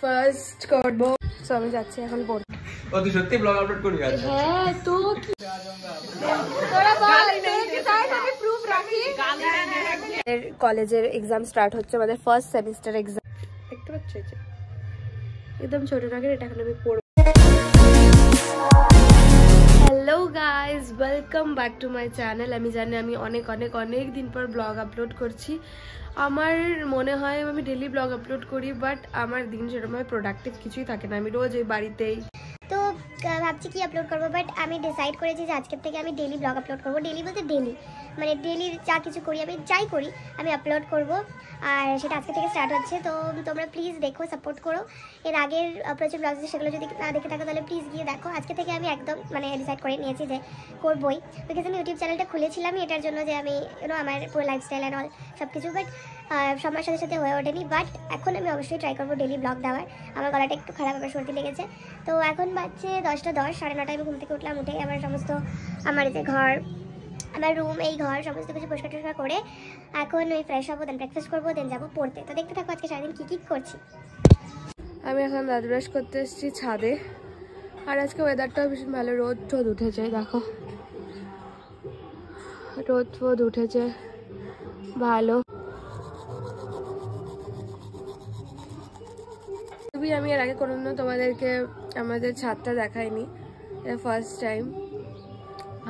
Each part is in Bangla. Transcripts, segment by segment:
ফার্স্ট করব সো আমি যাচ্ছি এখন পড়তে। ও তুই সত্যি ব্লগ আপলোড করবি আজ? হ্যাঁ তো কি তোরা বল তোকে তাই আমি প্রুফ রাখি। কলেজের এক্সাম স্টার্ট হচ্ছে, আমাদের ফার্স্ট সেমিস্টার এক্সাম। দেখতে পাচ্ছ যে একদম ছোট রাখের, এটা এখন আমি পড়ব। Hello guys, welcome back to my channel. আমি জানি আমি অনেক দিন পর ব্লগ আপলোড করছি। আমার মনে হয় আমি ডেলি ব্লগ আপলোড করি, বাট আমার দিন সেরকমভাবে প্রোডাক্টিভ কিছুই থাকে না। আমি রোজ ওই বাড়িতেই তো ভাবছি কি আপলোড করবো, বাট আমি ডিসাইড করেছি যে আজকের থেকে আমি ডেলি ব্লগ আপলোড করবো। ডেলি বলতে ডেলি মানে ডেলি যা কিছু করি, আমি যাই করি আমি আপলোড করব, আর সেটা আজকে থেকে স্টার্ট হচ্ছে। তো তোমরা প্লিজ দেখো, সাপোর্ট করো। এর আগের প্রচুর ব্লগ সেগুলো যদি না দেখে থাকো তাহলে প্লিজ গিয়ে দেখো। আজকে থেকে আমি একদম মানে ডিসাইড করে নিয়েছি যে করবোই, বিকজ আমি ইউটিউব চ্যানেলটা খুলেছিলামই এটার জন্য যে আমি আমার পুরো লাইফস্টাইল অ্যান্ড অল সব কিছু, বাট সময়ের সাথে সাথে হয়ে ওঠেনি। বাট এখন আমি অবশ্যই ট্রাই করবো ডেলি ব্লগ দেওয়ার। আমার গলাটা একটু খারাপ, আমার সর্দি লেগেছে। তো এখন বাজছে 10টা 10, 9:30 আমি ঘুম থেকে উঠলাম। উঠে আমার সমস্ত আমার যে ঘর, আমার রুম, এই ঘর সমস্ত কিছু পরিষ্কার টরিষ্কার করে এখন ওই ফ্রেশ হবো, দেন ব্রেকফাস্ট করবো, দেন যাবো পড়তে। তো দেখতে থাকো আজকে সারাদিন কী করছি। আমি এখন দাঁত ব্রাশ করতে এসেছি ছাদে, আর আজকে ওয়েদারটাও ভীষণ ভালো, রোদ টোদ উঠেছে। দেখো রোদ ফোদ উঠেছে ভালো। আমি এর আগে কোনোদিনও তোমাদেরকে আমাদের ছাদটা দেখাইনি, এটা ফার্স্ট টাইম।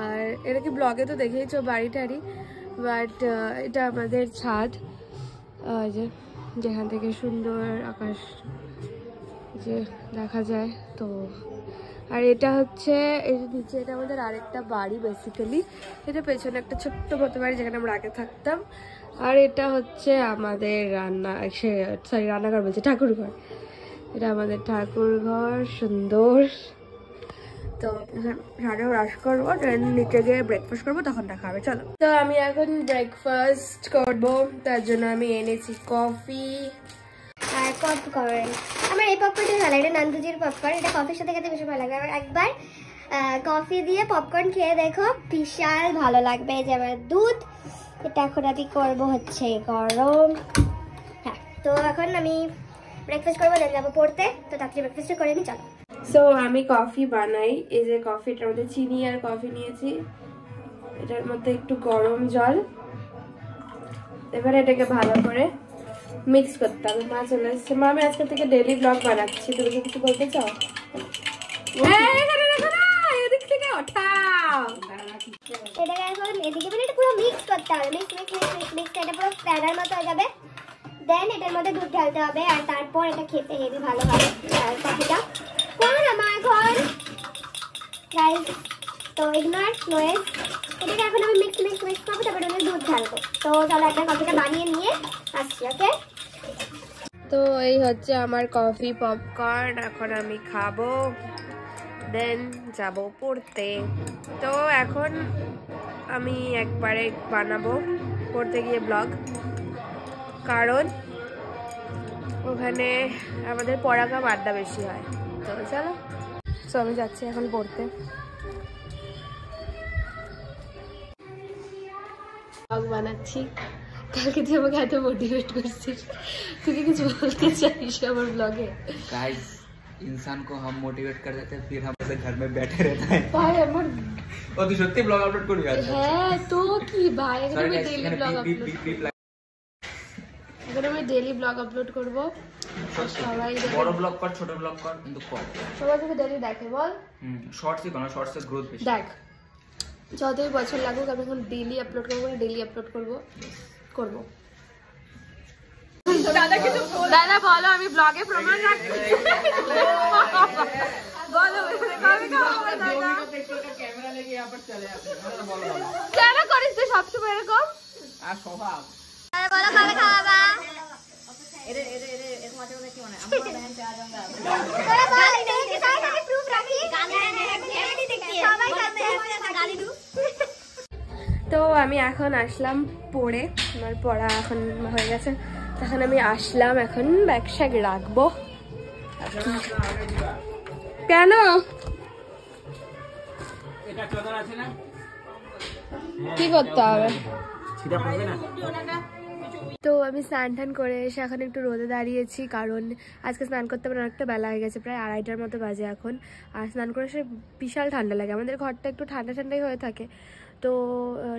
আর এটা কি ব্লগে তো দেখেইছো বাড়ি টাড়ি, বাট এটা আমাদের ছাদ, যেখান থেকে সুন্দর আকাশ যে দেখা যায়। তো আর এটা হচ্ছে এই যে নিচে, এটা আমাদের আরেকটা বাড়ি বেসিক্যালি। এটা পেছনে একটা ছোট্ট মতো বাড়ি যেখানে আমরা আগে থাকতাম। আর এটা হচ্ছে আমাদের রান্নাঘর বলছে, ঠাকুরঘর। এটা আমাদের ঠাকুরঘর, সুন্দর। তো সাড়ে ব্রাশ করবো, নিচে গিয়ে ব্রেকফাস্ট করবো, তখন দেখা হবে। চলো, তো আমি এখন ব্রেকফাস্ট করবো, তার জন্য আমি এনেছি কফি আর পপকর্ন। আমার এই পপকর্নটা ভালো লাগে, নন্দুজির পপকর্ন। এটা কফির সাথে খেতে বেশি ভালো লাগে। আর একবার কফি দিয়ে পপকর্ন খেয়ে দেখো, বিশাল ভালো লাগবে। এই যে আমার দুধ, এটা এখন আমি করবো হচ্ছে গরম। হ্যাঁ, তো এখন আমি ব্রেকফাস্ট করবো, দেন যাবো পড়তে। তো তাড়াতাড়ি ব্রেকফাস্ট করে নিই, চলো। সো আমি কফি বানাই। এই যে কফিটার মধ্যে চিনি আর কফি নিয়েছি, এটার মধ্যে একটু গরম জল। এবারে এটাকে ভালো করে মিক্স করতে হবে। মা চলে এসছে। মা, আমি আজকে থেকে ডেলি ব্লগ বানাচ্ছি, তুমি কি কিছু বলতে চাও? এদিক থেকে ওঠাও। এটাকে এখন এদিকে মানে এটা পুরো মিক্স করতে হবে। মিক্স এটা পুরো প্যানার মতো হয়ে যাবে। দেন এটার মধ্যে দুধ ঢালতে হবে, আর তারপর এটা খেতে হেবি ভালো হবে কফিটা। কোন আমার এখন গাইস, তো ইগনোর নয়েজ। এটাকে এখন আমি মিক্স করবো, তারপরে আমি দুধ ঢালবো। তো চলো একটা কফিটা বানিয়ে নিয়ে আসছি, ওকে? তো এই হচ্ছে আমার কফি পপকর্ন, এখন আমি খাবো, দেন যাব পড়তে। তো এখন আমি একবারে বানাবো পড়তে গিয়ে ব্লগ, কারণ ওখানে আমাদের পড়াকাম আড্ডা বেশি হয়। তো চলো, তো আমি যাচ্ছি এখন পড়তে। ব্লগ বানাচ্ছি, কালকে তুই আমাকে এত মোটিভেট করছিস, তুই কি কিছু বলতে চাইস আমার ব্লগে? गाइस, इंसान को हम मोटिवेट कर देते हैं, फिर हम ऐसे घर में बैठे रहते हैं। ভাই আমার ও তুই সত্যি ব্লগ আপলোড করবি আজ? হ্যাঁ তো কি ভাই, এখন আমি ডেইলি ব্লগ আপলোড করব। সবাই বড় ব্লগ কর, ছোট ব্লগ কর, কিন্তু কর। সবাই তোকে ডেইলি দেখে বল। শর্টসই বানা, শর্টসের গ্রোথ বেশি। দেখ, যতই বছর লাগুক আমি এখন ডেইলি আপলোড করবো, ডেইলি আপলোড করবো। দাদা বলো, আমি ব্লগে প্রমাণ রাখছি। বলো কেন করিস তুই সবসময় এরকম? স্বভাব। বলো কবে খাওয়াবা? তো আমি এখন আসলাম পড়ে, আমার পড়া এখন হয়ে গেছে। এখন আমি আসলাম, এখন ব্যাগ শ্যাগ রাখবো। কেন কি করতে হবে? তো আমি স্নান টান করে এসে এখন একটু রোদে দাঁড়িয়েছি, কারণ আজকে স্নান করতে আমার অনেকটা বেলা হয়ে গেছে, প্রায় 2:30টার মতো বাজে এখন। আর স্নান করে এসে বিশাল ঠান্ডা লাগে, আমাদের ঘরটা একটু ঠান্ডা ঠান্ডাই হয়ে থাকে, তো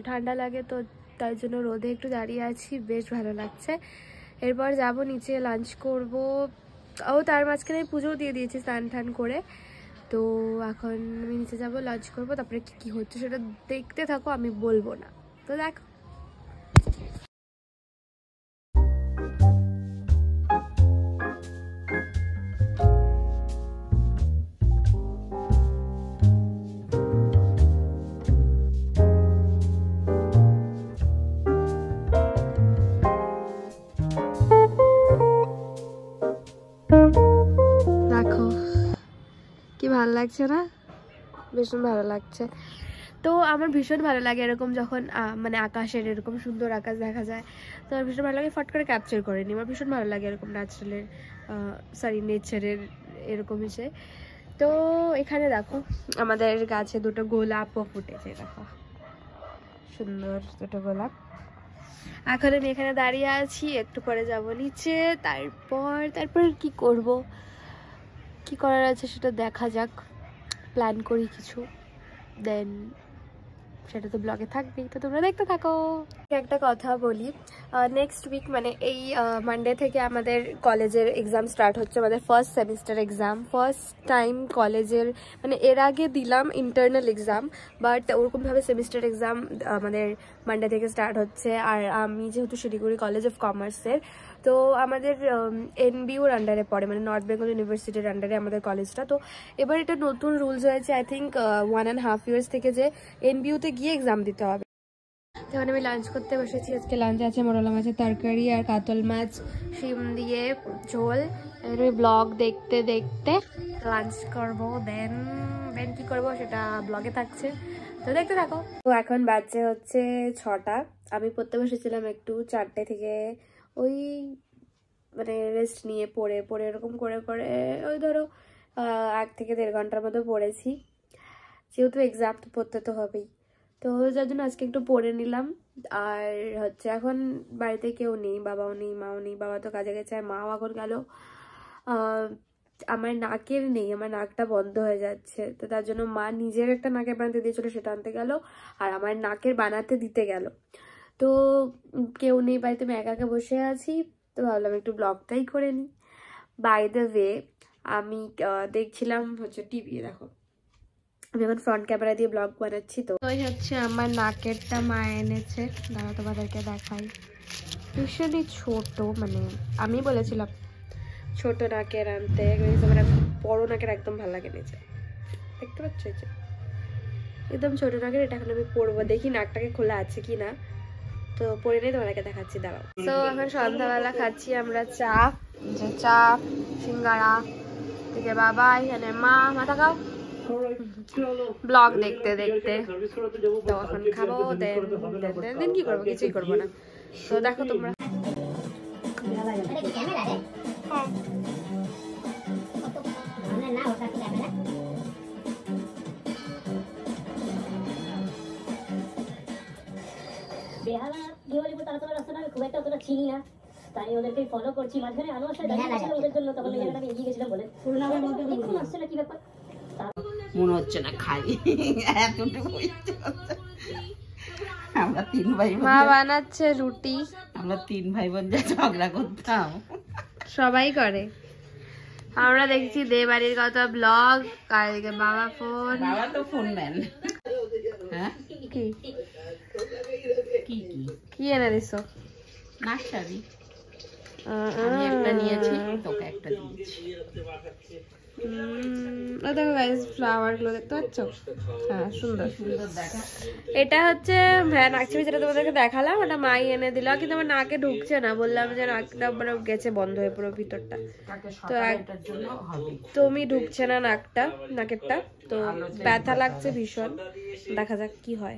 ঠান্ডা লাগে, তো তার জন্য রোদে একটু দাঁড়িয়ে আছি, বেশ ভালো লাগছে। এরপর যাব নিচে লাঞ্চ করব, ও তার মাঝখানে পুজোও দিয়ে দিয়েছি স্নান টান করে। তো এখন আমি নিচে যাব, লাঞ্চ করব, তারপরে কি হচ্ছে সেটা দেখতে থাকো, আমি বলবো না, তো দেখো। দেখো কি ভালো লাগছে না, ভীষণ ভালো লাগছে। তো আমার ভীষণ ভালো লাগে এরকম যখন মানে আকাশের এরকম সুন্দর আকাশ দেখা যায়, তো আমার ভীষণ ভালো লাগে, ফট করে ক্যাপচার করে নিই। আমার ভীষণ ভালো লাগে এরকম ন্যাচারালের নেচারের এরকম হিসেবে। তো এখানে দেখো আমাদের গাছে দুটো গোলাপও ফুটেছে, দেখো সুন্দর দুটো গোলাপ। এখন আমি এখানে দাঁড়িয়ে আছি, একটু পরে যাব নিচে, তারপর কি করব, কি করার আছে সেটা দেখা যাক, প্ল্যান করি কিছু, দেন সেটা তো ব্লগে থাকবেই, তো তোমরা দেখতে থাকো। একটা কথা বলি, নেক্সট উইক মানে এই মানডে থেকে আমাদের কলেজের এক্সাম স্টার্ট হচ্ছে, আমাদের first semester exam, first time কলেজের, মানে এর আগে দিলাম ইন্টারনাল এক্সাম, বাট ওরকমভাবে সেমিস্টার এক্সাম আমাদের মানডে থেকে স্টার্ট হচ্ছে। আর আমি যেহেতু শিলিগুড়ি কলেজ অফ কমার্সের, তো আমাদের এনবিউর আন্ডারে পড়ে, মানে নর্থ বেঙ্গল ইউনিভার্সিটির আন্ডারে আমাদের কলেজটা। তো এবার এটা নতুন রুলস হয়েছে, আই থিঙ্ক 1.5 years থেকে, যে এনবিউতে গিয়ে এক্সাম দিতে হবে। তখন আমি লাঞ্চ করতে বসেছি, আজকে লাঞ্চে আছে মোরলা মাছের তরকারি আর কাতল মাছ শিম দিয়ে ঝোল। আমি ব্লগ দেখতে দেখতে লাঞ্চ করবো, দেন কি করবো সেটা ব্লগে থাকছে, তো দেখতে থাকো। তো এখন বাজছে হচ্ছে 6টা, আমি পড়তে বসেছিলাম একটু 4টে থেকে, ওই মানে রেস্ট নিয়ে পড়ে এরকম করে ওই ধরো 1 থেকে 1.5 ঘন্টার মতো পড়েছি, যেহেতু এক্সাম তো পড়তে তো হবেই, তো যার জন্য আজকে একটু পড়ে নিলাম। আর হচ্ছে এখন বাড়িতে কেউ নেই, বাবাও নেই, মাও নেই, বাবা তো কাজে গেছে, আর মাও এখন গেল। আমার নাকের নেই, আমার নাকটা বন্ধ হয়ে যাচ্ছে, তো তার জন্য মা নিজের একটা নাকের বানাতে দিয়েছিল, সেটা আনতে গেল, আর আমার নাকের বানাতে দিতে গেল। তো কেউ নেই বাড়িতে, আমি একা একা বসে আছি, তো ভাবলাম একটু ব্লগটাই করে নিই। বাই দ্য ওয়ে, আমি দেখছিলাম হচ্ছে টিভি, দেখো আমি এখন ফ্রন্ট ক্যামেরা দিয়ে ব্লগ বানাচ্ছি। তো ওই হচ্ছে আমার নাকেরটা মা এনেছে, দাঁড়া তোমাদেরকে দেখাই, ভীষণই ছোট, মানে আমি বলেছিলাম ছোট নাকের আনতে, আমার বড় নাকের একদম ভালো লাগে নিচে, দেখতে পাচ্ছ এই যে একদম ছোট নাকের, এটা এখন আমি পরবো, দেখি নাকটাকে খোলা আছে কি না, তো পরে নিয়ে তোমাদেরকে দেখাচ্ছি, দাঁড়াও। তো এখন সন্ধ্যাবেলা খাচ্ছি আমরা চা, সিঙ্গারা, এই যে বাবা, এখানে মা, মাথা খাও, ব্লগ দেখতে দেখতে, তো এখন খাবো, দেন কি করবো, কিছুই করবো না, তো দেখো তোমরা। বেহালা দিওয়ালিপুর তারাতলা রাস্তাটা আমি খুব একটা অতটা চিনি না, তাই ওদেরকে ফলো করছি। মাঝখানে আনোয়ার সাহেব দাঁড়িয়েছিল ওদের জন্য, তখন ওই জায়গাটা আমি এগিয়ে গেছিলাম বলে দেখুন আসছে না কি ব্যাপার মনে হচ্ছে না, খাই এতটুকু আমরা 3 ভাই বোন, মা বানাচ্ছে রুটি, আমরা 3 ভাই বোন যা ঝগড়া করতাম সবাই করে। আমরা দেখছি দে বাড়ির কত ব্লগ, আর এদিকে বাবা ফোন, বাবা তো ফোন ম্যান। হ্যাঁ কি কি কি কি এনে দিছো? নাকছাবি আমি একটা নিয়েছি, তোকে একটা দিয়েছি। দেখো গাইস, ফ্লাওয়ার গুলো দেখতে পাচ্ছ, হ্যাঁ সুন্দর সুন্দর দেখা। এটা হচ্ছে নাকছাবি, যেটা তোমাদেরকে দেখালাম, ওটা মাই এনে দিল, কিন্তু আমার নাকে ঢুকছে না, বললাম যে নাকটা মানে গেছে বন্ধ হয়ে পুরো ভিতরটা, তো এটার জন্য হবে তুমি ঢুকছে না নাকেরটা, তো ব্যথা লাগছে ভীষণ, দেখা যাক কি হয়।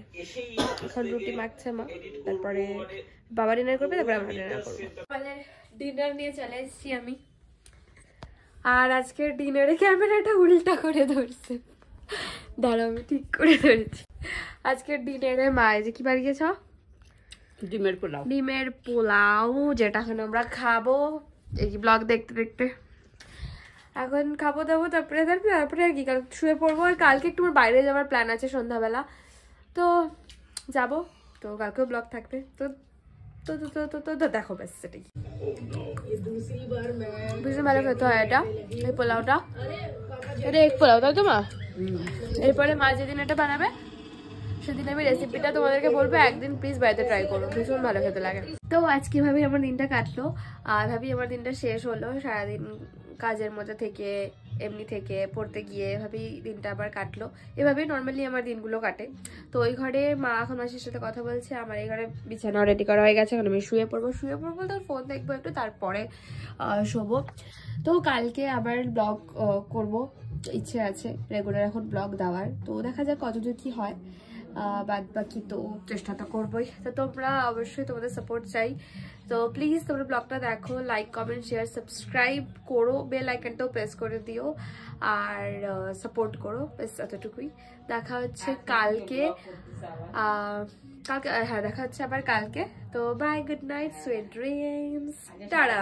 এখন রুটি মাখছে মা, তারপরে বাবা ডিনার করবে, তারপরে আমরা ডিনার করবো। আমাদের ডিনার নিয়ে চলে এসেছি আমি, আর আজকের ডিনারে ক্যামেরাটা উল্টা করে ধরছে, দাঁড়াও আমি ঠিক করে ধরেছি। আজকের ডিনারে মা, যে কি বানিয়েছ, ডিমের পোলাও, যেটা এখন আমরা খাবো এই ব্লগ দেখতে দেখতে। এখন খাবো দাবো, তারপরে আর কি কাল শুয়ে পড়বো। আর কালকে একটু বাইরে যাওয়ার প্ল্যান আছে সন্ধ্যাবেলা, তো যাবো। তো কালকেও ব্লগ থাকবে, তো তো তো তো তো তো দেখো ব্যাস সেটাই। ভীষণ ভালো খেতে হয় এটা, এই পোলাওটা। এটা এক পোলাও তাই তো মা? এরপরে মা যেদিন এটা বানাবে সেদিন আমি রেসিপিটা তোমাদেরকে বলবো, একদিন প্লিজ বাড়িতে ট্রাই করো, ভীষণ ভালো খেতে লাগে। তো আজকে ভাবি আমার দিনটা কাটলো, আর ভাবি আমার দিনটা শেষ হলো। সারাদিন কাজের মধ্যে থেকে এমনি থেকে পড়তে গিয়ে ভাবি দিনটা আবার কাটলো। এভাবেই নর্মালি আমার দিনগুলো কাটে। তো ওই ঘরে মা এখন মাসির সাথে কথা বলছে, আমার এই ঘরে বিছানা রেডি করা হয়ে গেছে। এখন আমি শুয়ে পড়বো তো ফোন দেখবো একটু, তারপরে শোবো। তো কালকে আবার ব্লগ করবো, ইচ্ছে আছে রেগুলার এখন ব্লগ দেওয়ার। তো দেখা যাক কতদূর কি হয়, বাদ বাকি তো চেষ্টা তো করবোই। তো তোমরা অবশ্যই তোমাদের সাপোর্ট চাই। তো প্লিজ তোমরা ব্লগটা দেখো, লাইক কমেন্ট শেয়ার সাবস্ক্রাইব করো, বেল আইকনটাও প্রেস করে দিও, আর সাপোর্ট করো, বেশ এতটুকুই। দেখা হচ্ছে কালকে, হ্যাঁ দেখা হচ্ছে আবার কালকে। তো bye, good night, sweet dreams, tata.